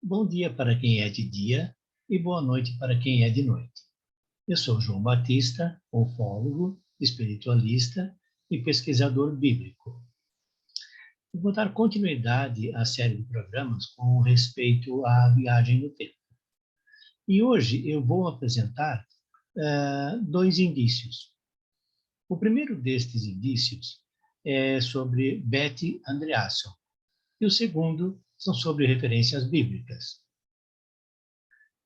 Bom dia para quem é de dia e boa noite para quem é de noite. Eu sou João Batista, ufólogo, espiritualista e pesquisador bíblico. Eu vou dar continuidade à série de programas com respeito à viagem no tempo. E hoje eu vou apresentar dois indícios. O primeiro destes indícios é sobre Betty Andreasson e o segundo são sobre referências bíblicas.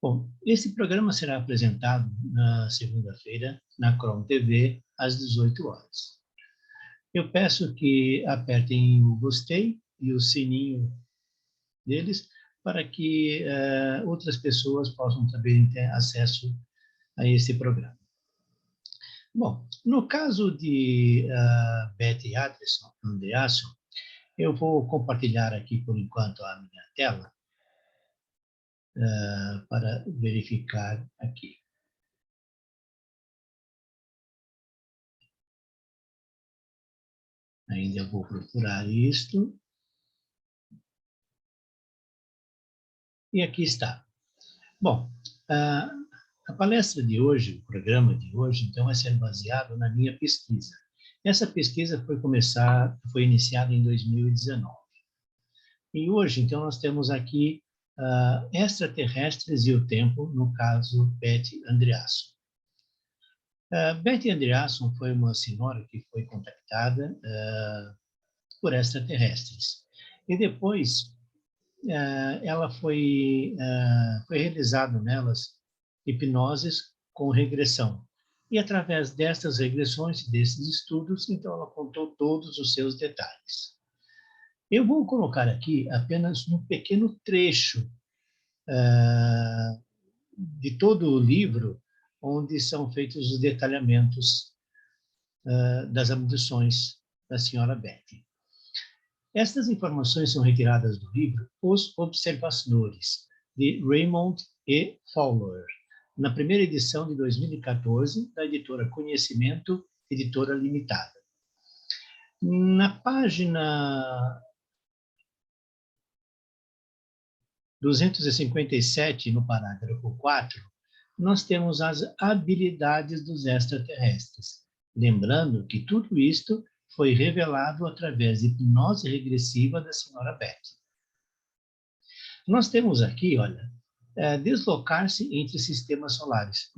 Bom, esse programa será apresentado na segunda-feira na Crom TV, às 18 horas. Eu peço que apertem o gostei e o sininho deles para que outras pessoas possam também ter acesso a esse programa. Bom, no caso de Betty Andreasson, eu vou compartilhar aqui por enquanto a minha tela para verificar aqui. Ainda vou procurar isto. E aqui está. Bom, a palestra de hoje, o programa de hoje, então, vai ser baseado na minha pesquisa. Essa pesquisa foi iniciada em 2019. E hoje, então, nós temos aqui extraterrestres e o tempo, no caso, Betty Andreasson. Betty Andreasson foi uma senhora que foi contactada por extraterrestres. E depois ela foi realizado nelas hipnoses com regressão. E através destas regressões, desses estudos, então ela contou todos os seus detalhes. Eu vou colocar aqui apenas um pequeno trecho de todo o livro, onde são feitos os detalhamentos das abduções da senhora Betty. Estas informações são retiradas do livro Os Observadores, de Raymond E. Fowler, na primeira edição de 2014, da editora Conhecimento, editora limitada. Na página 257, no parágrafo 4, nós temos as habilidades dos extraterrestres. Lembrando que tudo isto foi revelado através de hipnose regressiva da senhora Betty. Nós temos aqui, olha, deslocar-se entre sistemas solares.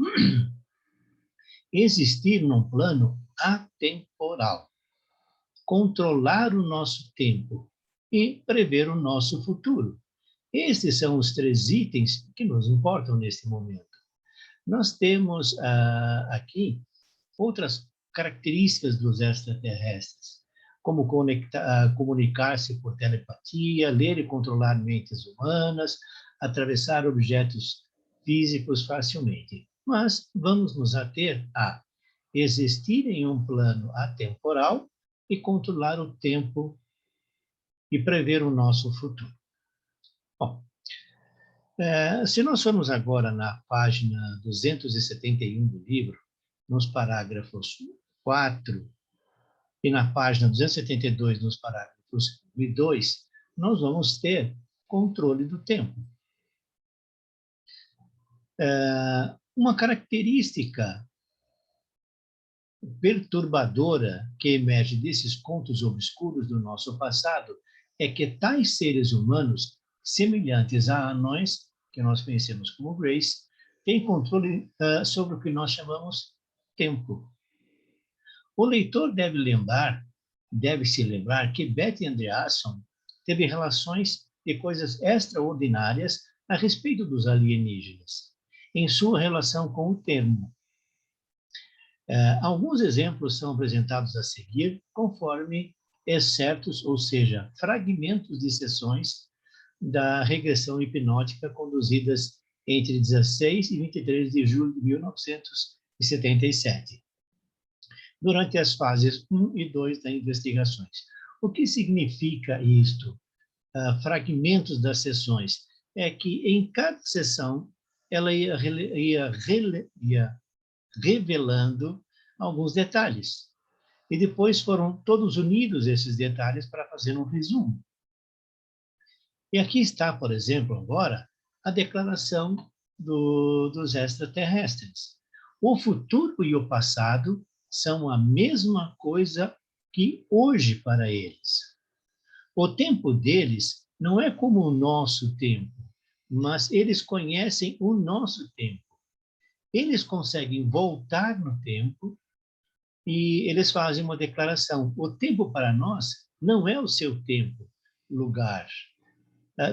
Existir num plano atemporal. Controlar o nosso tempo e prever o nosso futuro. Esses são os três itens que nos importam neste momento. Nós temos aqui outras características dos extraterrestres, como comunicar-se por telepatia, ler e controlar mentes humanas, atravessar objetos físicos facilmente. Mas vamos nos ater a existir em um plano atemporal e controlar o tempo e prever o nosso futuro. Bom, se nós formos agora na página 271 do livro, nos parágrafos 4 e na página 272, nos parágrafos 1 e 2, nós vamos ter controle do tempo. Uma característica perturbadora que emerge desses contos obscuros do nosso passado é que tais seres humanos, semelhantes a anões, que nós conhecemos como Grace, têm controle sobre o que nós chamamos tempo. O leitor deve se lembrar que Betty Andreasson teve relações de coisas extraordinárias a respeito dos alienígenas, em sua relação com o termo. Alguns exemplos são apresentados a seguir, conforme excertos, ou seja, fragmentos de sessões da regressão hipnótica conduzidas entre 16 e 23 de julho de 1977, durante as fases 1 e 2 das investigações. O que significa isto? Fragmentos das sessões. É que em cada sessão ela ia revelando alguns detalhes. E depois foram todos unidos esses detalhes para fazer um resumo. E aqui está, por exemplo, agora, a declaração dos extraterrestres. O futuro e o passado são a mesma coisa que hoje para eles. O tempo deles não é como o nosso tempo, mas eles conhecem o nosso tempo. Eles conseguem voltar no tempo e eles fazem uma declaração. O tempo para nós não é o seu tempo, lugar.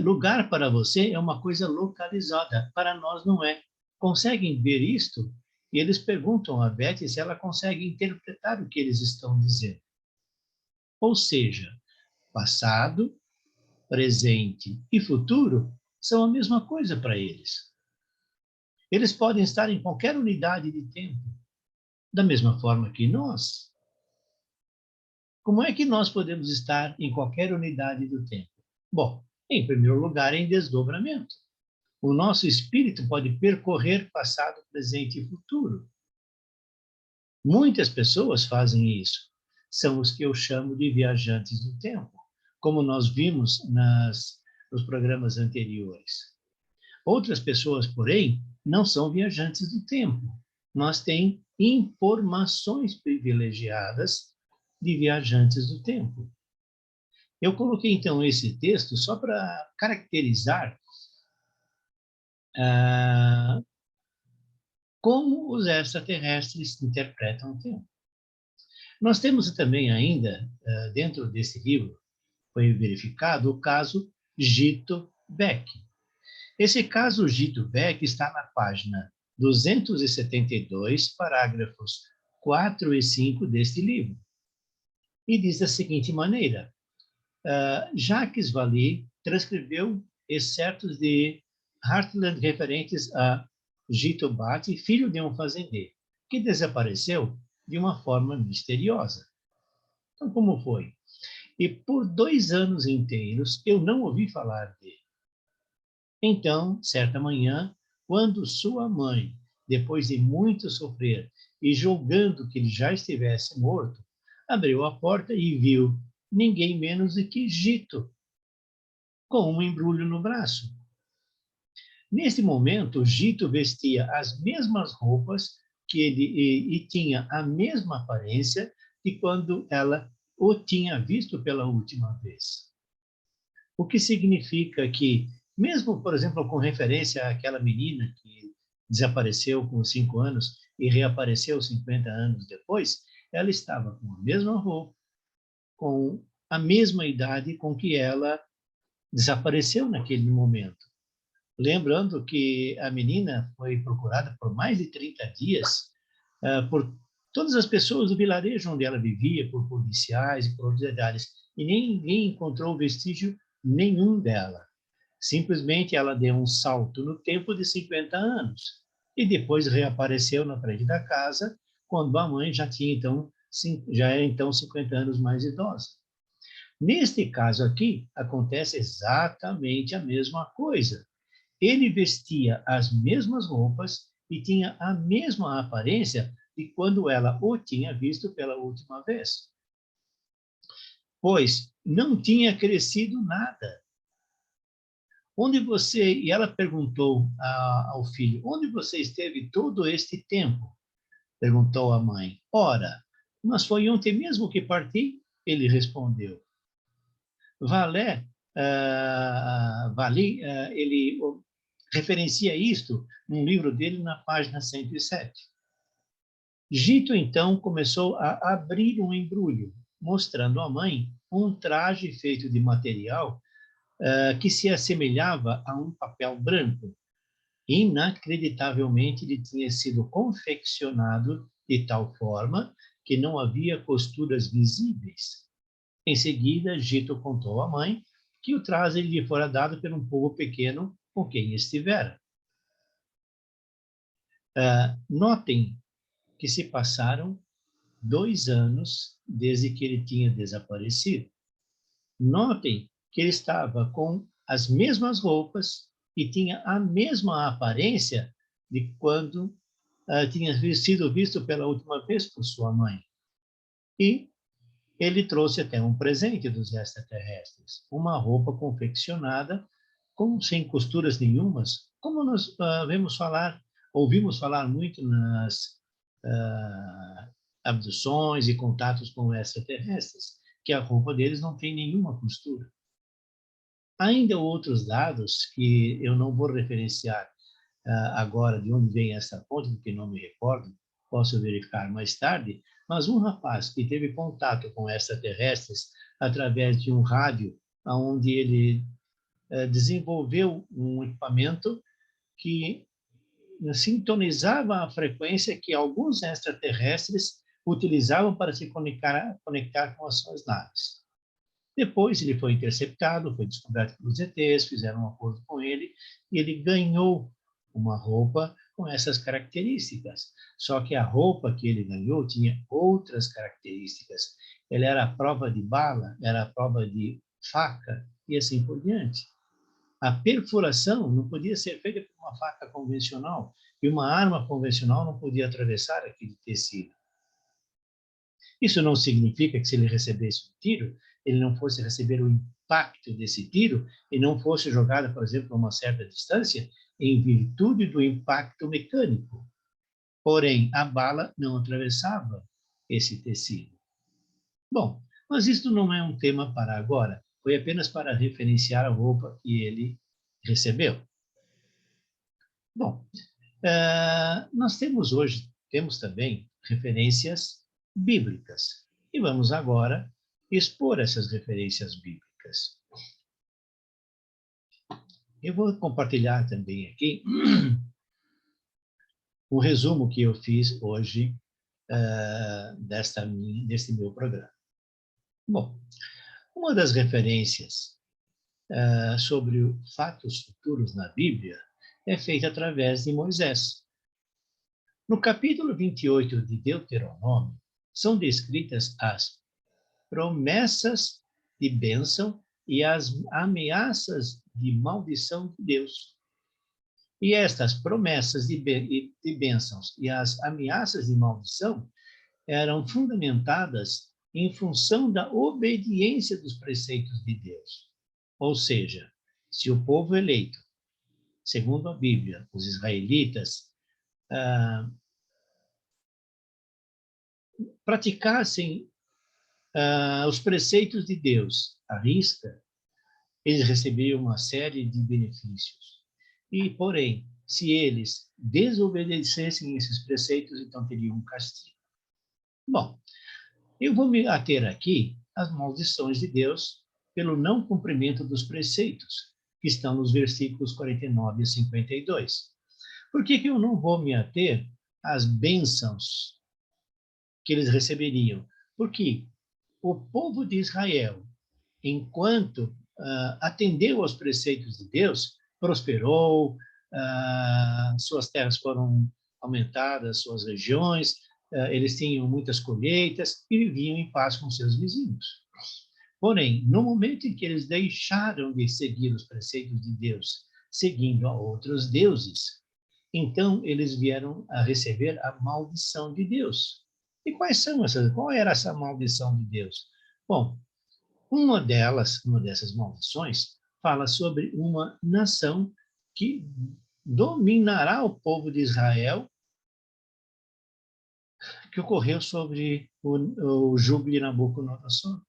Lugar para você é uma coisa localizada, para nós não é. Conseguem ver isto? E eles perguntam a Beth se ela consegue interpretar o que eles estão dizendo. Ou seja, passado, presente e futuro são a mesma coisa para eles. Eles podem estar em qualquer unidade de tempo, da mesma forma que nós. Como é que nós podemos estar em qualquer unidade do tempo? Bom, em primeiro lugar, em desdobramento. O nosso espírito pode percorrer passado, presente e futuro. Muitas pessoas fazem isso. São os que eu chamo de viajantes do tempo, como nós vimos nos programas anteriores. Outras pessoas, porém, não são viajantes do tempo, mas têm informações privilegiadas de viajantes do tempo. Eu coloquei, então, esse texto só para caracterizar como os extraterrestres interpretam o tempo. Nós temos também ainda, dentro desse livro, foi verificado o caso Gito Beck. Esse caso Gito Beck está na página 272, parágrafos 4 e 5 deste livro. E diz da seguinte maneira: Jacques Vallée transcreveu excertos de Heartland referentes a Gito Bati, filho de um fazendeiro, que desapareceu de uma forma misteriosa. Então, como foi? E por 2 anos inteiros eu não ouvi falar dele. Então, certa manhã, quando sua mãe, depois de muito sofrer e julgando que ele já estivesse morto, abriu a porta e viu ninguém menos do que Gito, com um embrulho no braço. Neste momento, Gito vestia as mesmas roupas que ele e tinha a mesma aparência de quando ela o tinha visto pela última vez. O que significa que, mesmo, por exemplo, com referência àquela menina que desapareceu com 5 anos e reapareceu 50 anos depois, ela estava com a mesma roupa, com a mesma idade com que ela desapareceu naquele momento. Lembrando que a menina foi procurada por mais de 30 dias por todas as pessoas do vilarejo onde ela vivia, por policiais e por autoridades, e ninguém encontrou vestígio nenhum dela. Simplesmente ela deu um salto no tempo de 50 anos e depois reapareceu na frente da casa quando a mãe já era então 50 anos mais idosa. Neste caso aqui, acontece exatamente a mesma coisa. Ele vestia as mesmas roupas e tinha a mesma aparência de quando ela o tinha visto pela última vez. Pois não tinha crescido nada. E ela perguntou ao filho, onde você esteve todo este tempo? Perguntou a mãe. Ora, mas foi ontem mesmo que parti? Ele respondeu. Vallée, ele referencia isto num livro dele na página 107. Gito, então, começou a abrir um embrulho, mostrando à mãe um traje feito de material que se assemelhava a um papel branco. Inacreditavelmente, ele tinha sido confeccionado de tal forma que não havia costuras visíveis. Em seguida, Gito contou à mãe que o traje lhe fora dado por um povo pequeno com quem estivera. Notem que se passaram 2 anos desde que ele tinha desaparecido. Notem que ele estava com as mesmas roupas e tinha a mesma aparência de quando tinha sido visto pela última vez por sua mãe. E Ele trouxe até um presente dos extraterrestres, uma roupa confeccionada sem costuras nenhumas, como nós ouvimos falar muito nas abduções e contatos com extraterrestres, que a roupa deles não tem nenhuma costura. Ainda outros dados que eu não vou referenciar agora de onde vem essa fonte, porque não me recordo, posso verificar mais tarde, mas um rapaz que teve contato com extraterrestres através de um rádio, onde ele desenvolveu um equipamento que sintonizava a frequência que alguns extraterrestres utilizavam para se conectar com as suas naves. Depois ele foi interceptado, foi descoberto pelos ETs, fizeram um acordo com ele e ele ganhou uma roupa com essas características. Só que a roupa que ele ganhou tinha outras características. Ela era a prova de bala, era a prova de faca e assim por diante. A perfuração não podia ser feita por uma faca convencional e uma arma convencional não podia atravessar aquele tecido. Isso não significa que se ele recebesse um tiro, ele não fosse receber o impacto desse tiro e não fosse jogado, por exemplo, a uma certa distância, em virtude do impacto mecânico. Porém, a bala não atravessava esse tecido. Bom, mas isto não é um tema para agora. Foi apenas para referenciar a roupa que ele recebeu. Bom, nós temos também referências bíblicas. E vamos agora expor essas referências bíblicas. Eu vou compartilhar também aqui um resumo que eu fiz hoje deste meu programa. Bom, uma das referências sobre fatos futuros na Bíblia é feita através de Moisés. No capítulo 28 de Deuteronômio, são descritas as promessas de bênção e as ameaças de maldição de Deus. E estas promessas de bênçãos e as ameaças de maldição eram fundamentadas em função da obediência dos preceitos de Deus. Ou seja, se o povo eleito, segundo a Bíblia, os israelitas, praticassem os preceitos de Deus à risca, eles receberiam uma série de benefícios. E, porém, se eles desobedecessem esses preceitos, então teriam um castigo. Bom, eu vou me ater aqui às maldições de Deus pelo não cumprimento dos preceitos, que estão nos versículos 49 e 52. Por que eu não vou me ater às bênçãos que eles receberiam? Porque o povo de Israel, enquanto atendeu aos preceitos de Deus, prosperou, suas terras foram aumentadas, suas regiões, eles tinham muitas colheitas e viviam em paz com seus vizinhos. Porém, no momento em que eles deixaram de seguir os preceitos de Deus, seguindo a outros deuses, então eles vieram a receber a maldição de Deus. E qual era essa maldição de Deus? Bom, uma dessas maldições fala sobre uma nação que dominará o povo de Israel, que ocorreu sobre o jugo de Nabucodonosor.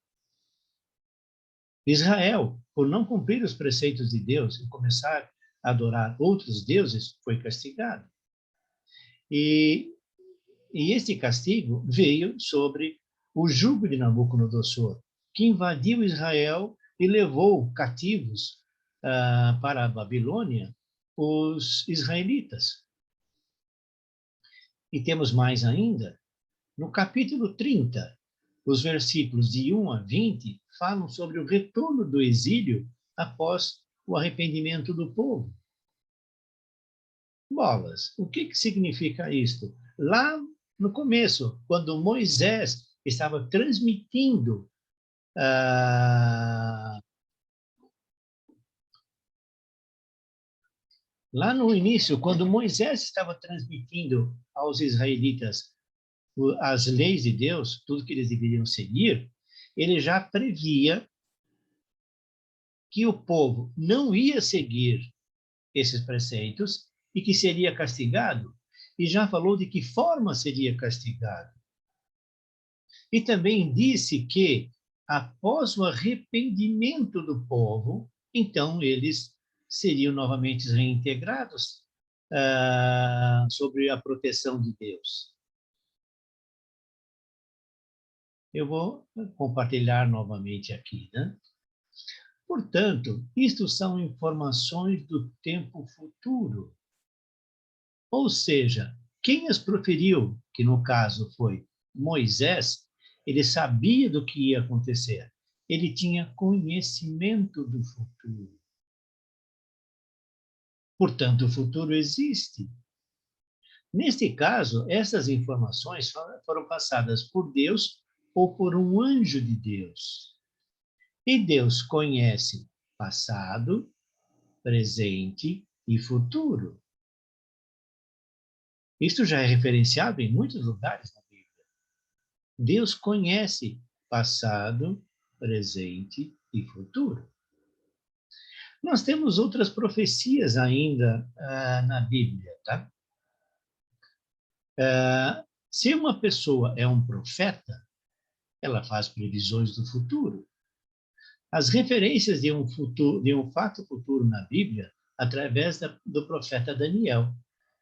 Israel, por não cumprir os preceitos de Deus e começar a adorar outros deuses, foi castigado. E este castigo veio sobre o jugo de Nabucodonosor, que invadiu Israel e levou cativos para a Babilônia os israelitas. E temos mais ainda, no capítulo 30, os versículos de 1 a 20 falam sobre o retorno do exílio após o arrependimento do povo. Bolas, o que significa isto? Lá no começo, quando Moisés estava transmitindo lá no início, quando Moisés estava transmitindo aos israelitas as leis de Deus, tudo que eles deveriam seguir, ele já previa que o povo não ia seguir esses preceitos e que seria castigado, e já falou de que forma seria castigado. E também disse que, após o arrependimento do povo, então eles seriam novamente reintegrados sobre a proteção de Deus. Eu vou compartilhar novamente aqui, né? Portanto, isto são informações do tempo futuro. Ou seja, quem as proferiu, que no caso foi Moisés, ele sabia do que ia acontecer. Ele tinha conhecimento do futuro. Portanto, o futuro existe. Neste caso, essas informações foram passadas por Deus ou por um anjo de Deus. E Deus conhece passado, presente e futuro. Isto já é referenciado em muitos lugares na Bíblia. Deus conhece passado, presente e futuro. Nós temos outras profecias ainda na Bíblia, tá? Se uma pessoa é um profeta, ela faz previsões do futuro. As referências de um fato futuro na Bíblia, através do profeta Daniel,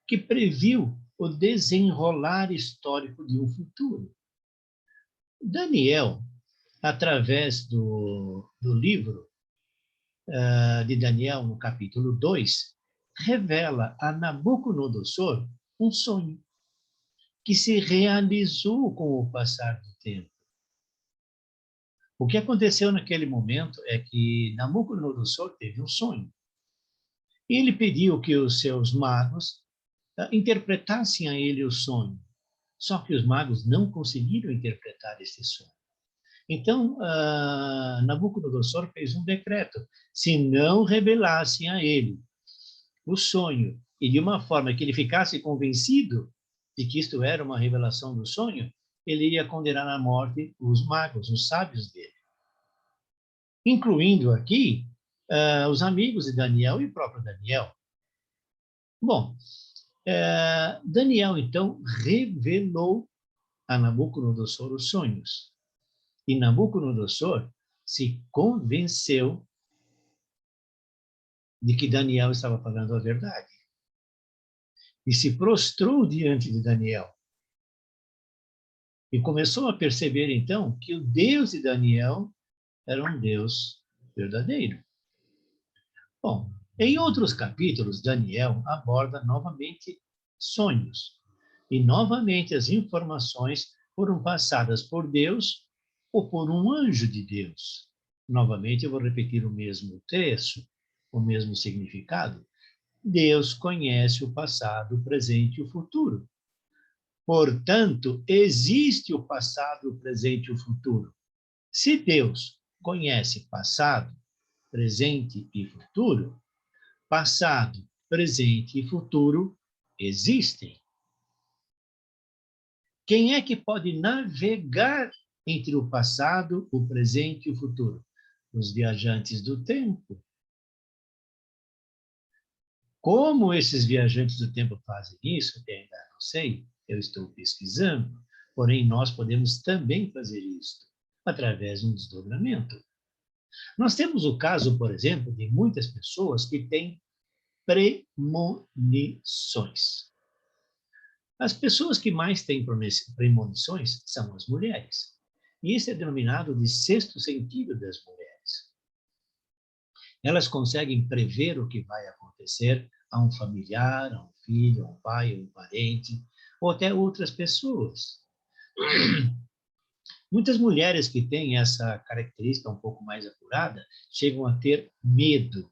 que previu o desenrolar histórico de um futuro. Daniel, através do livro de Daniel, no capítulo 2, revela a Nabucodonosor um sonho que se realizou com o passar do tempo. O que aconteceu naquele momento é que Nabucodonosor teve um sonho. E ele pediu que os seus magos interpretassem a ele o sonho. Só que os magos não conseguiram interpretar esse sonho. Então, Nabucodonosor fez um decreto: se não revelassem a ele o sonho, e de uma forma que ele ficasse convencido de que isto era uma revelação do sonho, ele iria condenar à morte os magos, os sábios dele. Incluindo aqui os amigos de Daniel e o próprio Daniel. Bom, Daniel, então, revelou a Nabucodonosor os sonhos. E Nabucodonosor se convenceu de que Daniel estava falando a verdade. E se prostrou diante de Daniel. E começou a perceber, então, que o Deus de Daniel era um Deus verdadeiro. Bom, em outros capítulos, Daniel aborda novamente sonhos. E novamente as informações foram passadas por Deus ou por um anjo de Deus. Novamente eu vou repetir o mesmo trecho, o mesmo significado. Deus conhece o passado, o presente e o futuro. Portanto, existe o passado, o presente e o futuro. Se Deus conhece passado, presente e futuro, passado, presente e futuro existem. Quem é que pode navegar entre o passado, o presente e o futuro? Os viajantes do tempo. Como esses viajantes do tempo fazem isso, eu ainda não sei, eu estou pesquisando, porém nós podemos também fazer isso através de um desdobramento. Nós temos o caso, por exemplo, de muitas pessoas que têm premonições. As pessoas que mais têm premonições são as mulheres. E isso é denominado de sexto sentido das mulheres. Elas conseguem prever o que vai acontecer a um familiar, a um filho, a um pai, a um parente, ou até outras pessoas. Muitas mulheres que têm essa característica um pouco mais apurada chegam a ter medo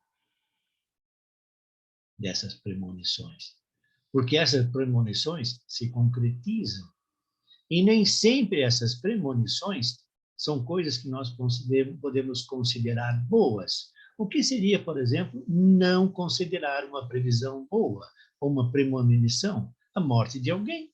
dessas premonições, porque essas premonições se concretizam. E nem sempre essas premonições são coisas que nós podemos considerar boas. O que seria, por exemplo, não considerar uma previsão boa ou uma premonição? A morte de alguém.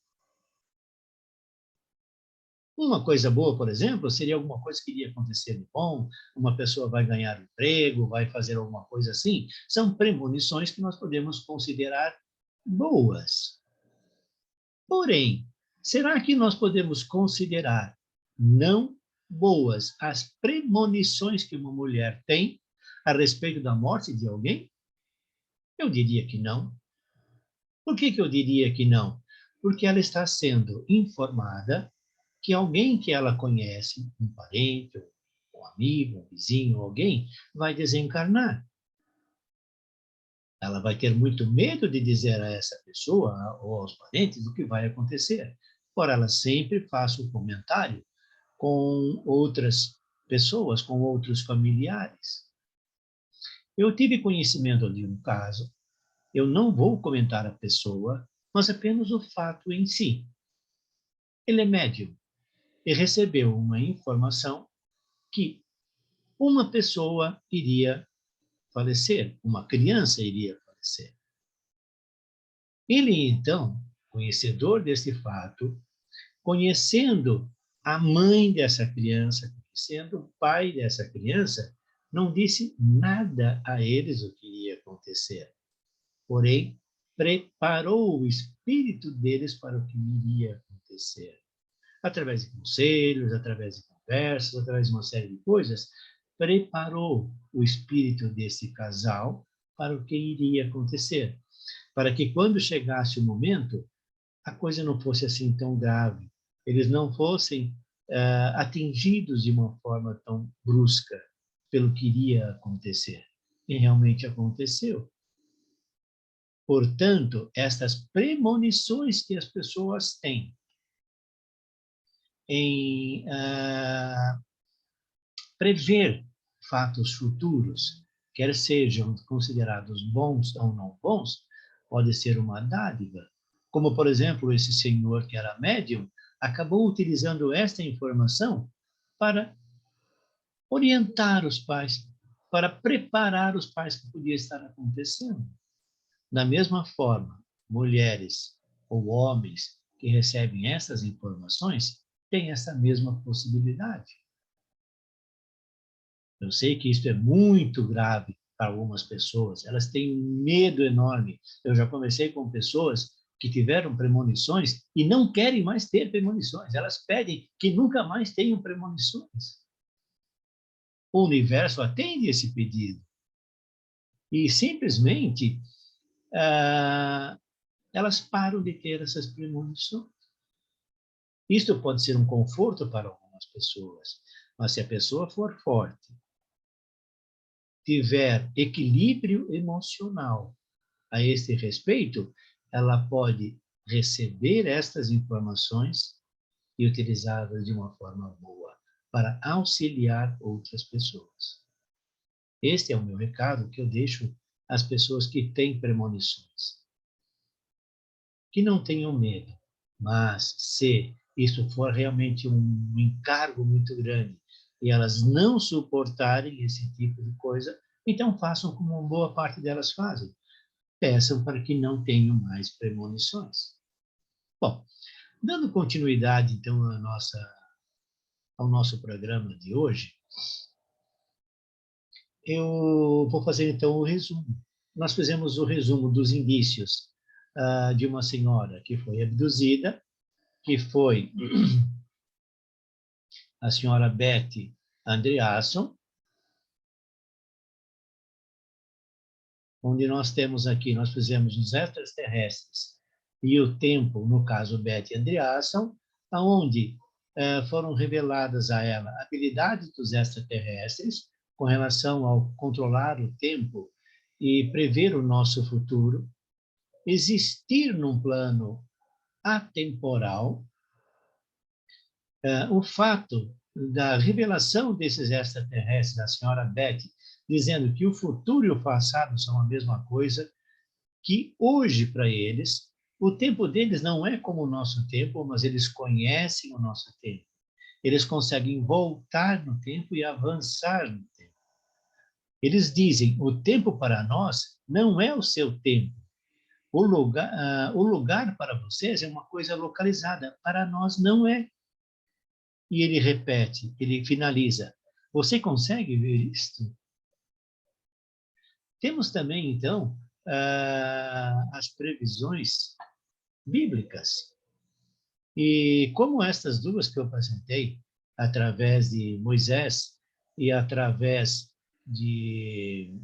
Uma coisa boa, por exemplo, seria alguma coisa que iria acontecer de bom, uma pessoa vai ganhar emprego, vai fazer alguma coisa assim. São premonições que nós podemos considerar boas. Porém, será que nós podemos considerar não boas as premonições que uma mulher tem a respeito da morte de alguém? Eu diria que não. Por que eu diria que não? Porque ela está sendo informada que alguém que ela conhece, um parente, um amigo, um vizinho, alguém, vai desencarnar. Ela vai ter muito medo de dizer a essa pessoa ou aos parentes o que vai acontecer. Ora, ela sempre faz um comentário com outras pessoas, com outros familiares. Eu tive conhecimento de um caso, eu não vou comentar a pessoa, mas apenas o fato em si. Ele é médium e recebeu uma informação que uma pessoa iria falecer, uma criança iria falecer. Ele, então, conhecedor desse fato, conhecendo a mãe dessa criança, conhecendo o pai dessa criança, não disse nada a eles o que iria acontecer. Porém, preparou o espírito deles para o que iria acontecer. Através de conselhos, através de conversas, através de uma série de coisas, preparou o espírito desse casal para o que iria acontecer. Para que quando chegasse o momento, a coisa não fosse assim tão grave. Eles não fossem atingidos de uma forma tão brusca pelo que iria acontecer. E realmente aconteceu. Portanto, estas premonições que as pessoas têm em prever fatos futuros, quer sejam considerados bons ou não bons, pode ser uma dádiva. Como, por exemplo, esse senhor que era médium, acabou utilizando esta informação para orientar os pais, para preparar os pais que podia estar acontecendo. Da mesma forma, mulheres ou homens que recebem essas informações têm essa mesma possibilidade. Eu sei que isso é muito grave para algumas pessoas, elas têm um medo enorme. Eu já conversei com pessoas que tiveram premonições e não querem mais ter premonições, elas pedem que nunca mais tenham premonições. O universo atende esse pedido. E simplesmente elas param de ter essas premonições. Isto pode ser um conforto para algumas pessoas, mas se a pessoa for forte, tiver equilíbrio emocional a este respeito, ela pode receber estas informações e utilizá-las de uma forma boa para auxiliar outras pessoas. Este é o meu recado que eu deixo às pessoas que têm premonições. Que não tenham medo, mas se isso for realmente um encargo muito grande e elas não suportarem esse tipo de coisa, então façam como uma boa parte delas fazem. Peçam para que não tenham mais premonições. Bom, dando continuidade, então, ao nosso programa de hoje, eu vou fazer, então, o resumo. Nós fizemos o resumo dos indícios de uma senhora que foi abduzida, que foi a senhora Betty Andreasson, onde nós temos aqui, nós fizemos os extraterrestres e o tempo, no caso Betty Andreasson, aonde foram reveladas a ela habilidades dos extraterrestres com relação ao controlar o tempo e prever o nosso futuro, existir num plano atemporal, o fato da revelação desses extraterrestres, da senhora Betty, dizendo que o futuro e o passado são a mesma coisa, que hoje, para eles, o tempo deles não é como o nosso tempo, mas eles conhecem o nosso tempo. Eles conseguem voltar no tempo e avançar no tempo. Eles dizem, o tempo para nós não é o seu tempo. O lugar para vocês é uma coisa localizada, para nós não é. e ele repete, ele finaliza. Você consegue ver isto? Temos também, então, as previsões bíblicas. E como estas duas que eu apresentei, através de Moisés e através de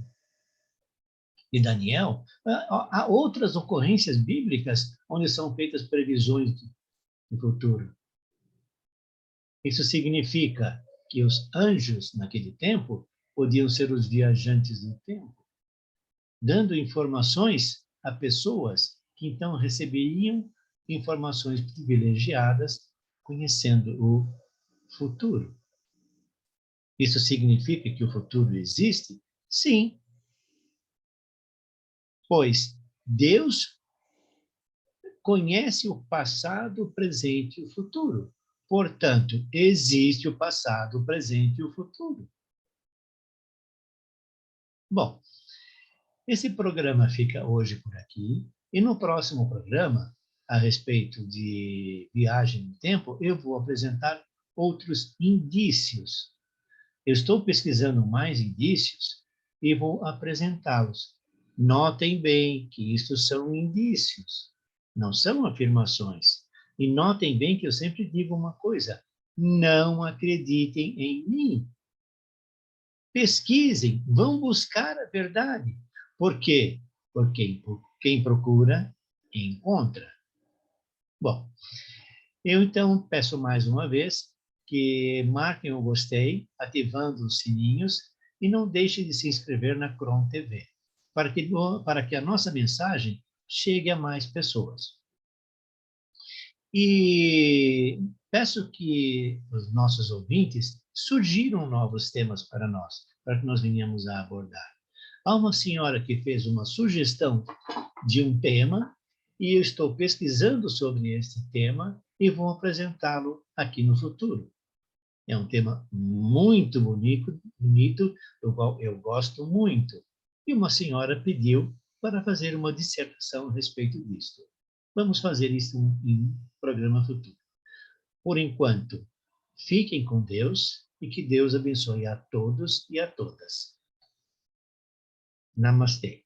Daniel, há outras ocorrências bíblicas onde são feitas previsões do futuro. Isso significa que os anjos, naquele tempo, podiam ser os viajantes do tempo, dando informações a pessoas que então receberiam informações privilegiadas, conhecendo o futuro. Isso significa que o futuro existe? Sim, pois Deus conhece o passado, o presente e o futuro. Portanto, existe o passado, o presente e o futuro. Bom, esse programa fica hoje por aqui, e no próximo programa, a respeito de viagem no tempo, eu vou apresentar outros indícios. Eu estou pesquisando mais indícios e vou apresentá-los. Notem bem que isto são indícios, não são afirmações. E notem bem que eu sempre digo uma coisa: não acreditem em mim. Pesquisem, vão buscar a verdade. Por quê? Porque quem procura, encontra. Bom, eu então peço mais uma vez que marquem o gostei, ativando os sininhos e não deixem de se inscrever na Cron TV, para que a nossa mensagem chegue a mais pessoas. E peço que os nossos ouvintes surgiram novos temas para que nós venhamos a abordar. Há uma senhora que fez uma sugestão de um tema e eu estou pesquisando sobre este tema e vou apresentá-lo aqui no futuro. É um tema muito bonito, do qual eu gosto muito. E uma senhora pediu para fazer uma dissertação a respeito disto. Vamos fazer isso em um programa futuro. Por enquanto, fiquem com Deus e que Deus abençoe a todos e a todas. Namastê.